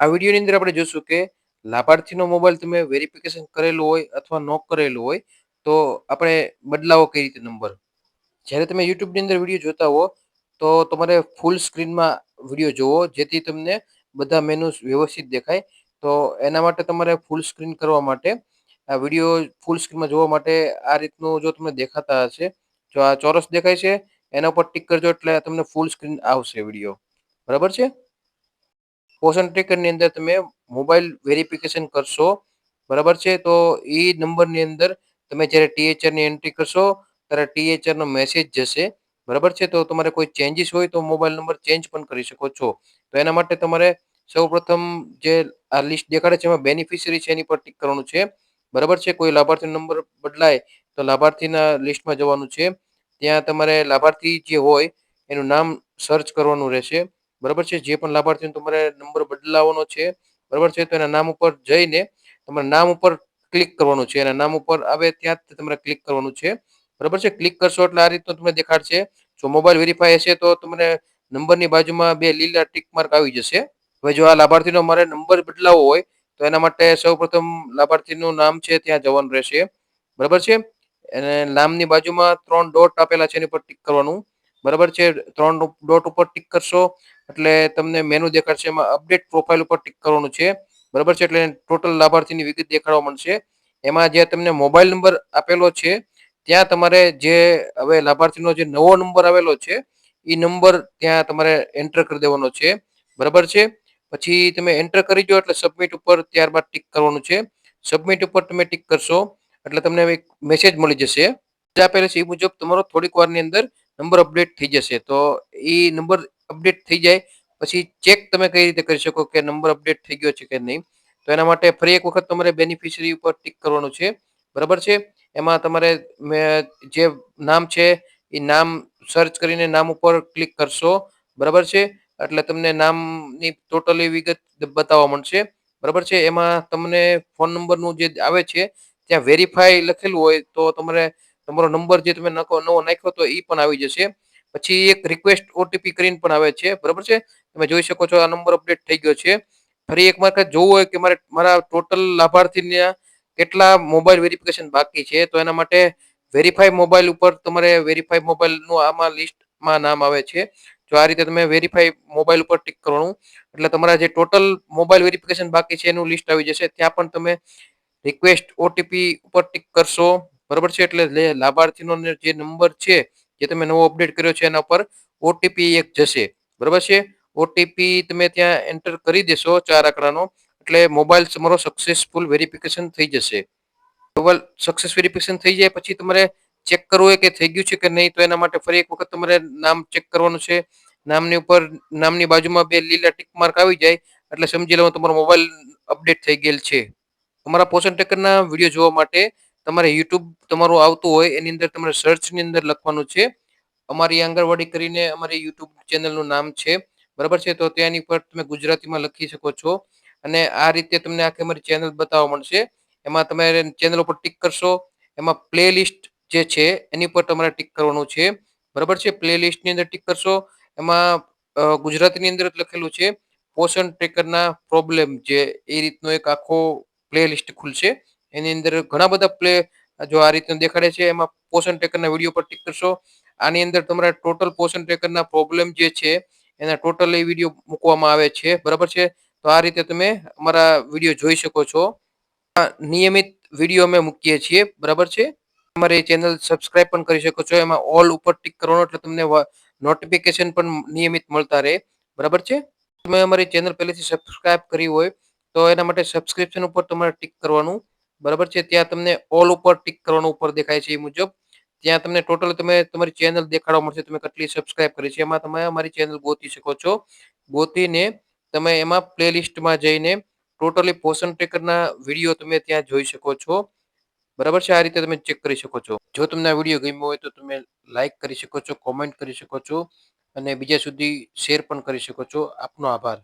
આ વિડીયોની અંદર આપણે જોશું કે લાભાર્થીનો મોબાઈલ તમે વેરિફિકેશન કરેલું હોય અથવા ન કરેલું હોય તો આપણે બદલાવો કઈ રીતે નંબર. જ્યારે તમે યુટ્યુબની અંદર વિડીયો જોતા હો તો તમારે ફૂલ સ્ક્રીનમાં વિડીયો જોવો જેથી તમને બધા મેનુઝ વ્યવસ્થિત દેખાય. તો એના માટે તમારે ફૂલ સ્ક્રીન કરવા માટે આ વિડીયો ફૂલ સ્ક્રીનમાં જોવા માટે આ રીતનું જો તમને દેખાતા હશે, જો આ ચોરસ દેખાય છે એના ઉપર ટિક કરજો એટલે તમને ફૂલ સ્ક્રીન આવશે વિડીયો. બરાબર છે. પોષણ ટ્રેકરની અંદર તમે મોબાઈલ વેરિફિકેશન કરશો, બરાબર છે, તો એ નંબરની અંદર તમે જ્યારે ટીએચઆર ની એન્ટ્રી કરશો ત્યારે ટીએચઆર નો મેસેજ જશે. બરાબર છે. તો તમારે કોઈ ચેન્જીસ હોય તો મોબાઈલ નંબર ચેન્જ પણ કરી શકો છો. તો એના માટે તમારે સૌપ્રથમ જે આ લિસ્ટ દેખાડે છે એમાં બેનિફિશિયરી છે એની પર ટિક કરવાનું છે. બરાબર છે. કોઈ લાભાર્થી નંબર બદલાય તો લાભાર્થીના લિસ્ટમાં જવાનું છે. ત્યાં તમારે લાભાર્થી જે હોય એનું નામ સર્ચ કરવાનું રહેશે. બરાબર છે. જે પણ લાભાર્થી તમારે નંબર બદલાવાનો છે, બરાબર છે, તો એના નામ ઉપર જઈને તમારે નામ ઉપર ક્લિક કરવાનું છે. એના નામ ઉપર આવે ત્યાં જ તમારે ક્લિક કરવાનું છે. બરાબર છે. ક્લિક કરશો એટલે આ રીતનું તમને દેખાડશે. જો મોબાઈલ વેરીફાઈ હશે તો તમને નંબરની બાજુમાં બે લીલા ટીક માર્ક આવી જશે. હવે જો આ લાભાર્થીનો મારે નંબર બદલાવો હોય તો એના માટે સૌપ્રથમ લાભાર્થીનું નામ છે ત્યાં જવાનું રહેશે. બરાબર છે. અને નામની બાજુમાં 3 ડોટ આપેલા છે એની પર ટિક કરવાનું. બરાબર છે. 3 ડોટ ઉપર ટિક કરશો એટલે તમને મેનુ દેખાડશે. એમાં અપડેટ પ્રોફાઇલ ઉપર ટિક કરવાનું છે. બરાબર છે. એટલે ટોટલ લાભાર્થીની વિગત દેખાડવા મળશે. એમાં જે તમને મોબાઈલ નંબર આપેલો છે ત્યાં તમારે જે હવે લાભાર્થીનો જે નવો નંબર આવેલો છે એ નંબર ત્યાં તમારે એન્ટર કરી દેવાનો છે. બરાબર છે. પછી તમે એન્ટર કરી દો એટલે સબમિટ ઉપર ત્યારબાદ ટિક કરવાનું છે. સબમિટ ઉપર તમે ટિક કરશો એટલે તમને એક મેસેજ મળી જશે. આપેલ છે એ મુજબ તમારો થોડીક વારની અંદર નંબર અપડેટ થઈ જશે. તો એ નંબર અપડેટ થઈ જાય પછી ચેક તમે કઈ રીતે કરી શકો કે નંબર અપડેટ થઈ ગયો છે કે નહીં. તો એના માટે ફરી એક વખત તમારે બેનિફિશરી ઉપર ટિક કરવાનું છે. બરાબર છે. એમાં તમારે જે નામ છે એ નામ સર્ચ કરીને નામ ઉપર ક્લિક કરશો. બરાબર છે. એટલે તમને નામની ટોટલી વિગત બતાવવા મળશે. બરાબર છે. એમાં તમને ફોન નંબરનું જે આવે છે ત્યાં વેરીફાઈ લખેલું હોય તો તમારે તમારો નંબર જે તમે નવો નાખ્યો તો એ પણ આવી જશે. પછી એક રિક્વેસ્ટ ઓટીપી કરીને પણ આવે છે. બરાબર છે. તમે જોઈ શકો છો આ નંબર અપડેટ થઈ ગયો છે. ફરી એક વખત જોવું હોય કે મારા ટોટલ લાભાર્થીને કેટલા મોબાઈલ વેરિફિકેશન બાકી છે તો એના માટે વેરીફાઈ મોબાઈલ ઉપર તમારે વેરીફાઈ મોબાઈલનું આમાં લિસ્ટમાં નામ આવે છે. જો આ રીતે તમે વેરીફાઈ મોબાઈલ ઉપર ટિક કરવાનું એટલે તમારા જે ટોટલ મોબાઈલ વેરિફિકેશન બાકી છે એનું લિસ્ટ આવી જશે. ત્યાં પણ તમે રિક્વેસ્ટ ઓટીપી ઉપર ટિક કરશો. બરાબર છે. એટલે લાભાર્થીનો જે નંબર છે જે તમે નવો અપડેટ કર્યો છે એના પર ઓટીપી એક જશે. બરાબર છે. ઓટીપી તમે ત્યાં એન્ટર કરી દેશો 4 આંકડાનો એટલે મોબાઈલ તમારો સક્સેસફુલ વેરિફિકેશન થઈ જશે. મોબાઈલ સક્સેસ વેરિફિકેશન થઈ જાય પછી તમારે ચેક કરવું હોય કે થઈ ગયું છે કે નહીં તો એના માટે ફરી એક વખત તમારે નામ ચેક કરવાનું છે. નામની ઉપર નામની બાજુમાં બે લીલા ટીક માર્ક આવી જાય એટલે સમજી લેવાનું તમારો મોબાઈલ અપડેટ થઈ ગયેલ છે. તમારા પોષણ ટ્રેકરના વિડીયો જોવા માટે તમારે યુટ્યુબ તમારું આવતું હોય એની અંદર તમારે સર્ચની અંદર લખવાનું છે અમારી આંગણવાડી કરીને અમારી યુટ્યુબ ચેનલનું નામ છે. બરાબર છે. તો ત્યાંની પર તમે ગુજરાતીમાં લખી શકો છો અને આ રીતે તમને આખી અમારી ચેનલ બતાવવા મળશે. એમાં તમે ચેનલ ઉપર ટિક કરશો. એમાં પ્લે લિસ્ટ જે છે એની પર તમારે ટિક કરવાનું છે. બરાબર છે. પ્લે લિસ્ટની અંદર ટિક કરશો. એમાં ગુજરાતીની અંદર જ લખેલું છે પોષણ ટ્રેકરના પ્રોબ્લેમ જે એ રીતનો એક આખો પ્લે લિસ્ટ ખુલશે. એની અંદર ઘણા બધા જો આ રીતનું દેખાડે છે એમાં પોષણ ટ્રેકરના વિડીયો પર ટિક કરશો. આની અંદર તમારા ટોટલ પોષણ ટ્રેકરના પ્રોબ્લેમ જે છે એના ટોટલ એ વિડીયો મૂકવામાં આવે છે. બરાબર છે. તો આ રીતે તમે અમારા વિડીયો જોઈ શકો છો. નિયમિત વિડીયો અમે મૂકીએ છીએ. બરાબર છે. અમારી ચેનલ સબસ્ક્રાઇબ પણ કરી શકો છો. એમાં ઓલ ઉપર ટિક કરવાનું એટલે તમને નોટિફિકેશન પણ નિયમિત મળતા રહે. બરાબર છે. તમે અમારી ચેનલ પહેલેથી સબસ્ક્રાઇબ કરી હોય તો એના માટે સબસ્ક્રિપ્શન ઉપર તમારે ટિક કરવાનું. બરાબર છે. ત્યાં તમને ઓલ ઉપર ટિક કરવાનું ઉપર દેખાય છે એ મુજબ ત્યાં તમને ટોટલ તમે તમારી ચેનલ દેખાડવા મળશે તમે કેટલી સબસ્ક્રાઇબ કરી છે. એમાં તમે અમારી ચેનલ ગોતી શકો છો. ગોતીને તમે એમાં પ્લે લિસ્ટમાં જઈને ટોટલી પોષણ ટ્રેકરના વિડીયો તમે ત્યાં જોઈ શકો છો. બરાબર છે. આ રીતે તમે ચેક કરી શકો છો. જો તમને આ વિડીયો ગમ્યો હોય તો તમે લાઈક કરી શકો છો, કોમેન્ટ કરી શકો છો અને બીજા સુધી શેર પણ કરી શકો છો. આપનો આભાર.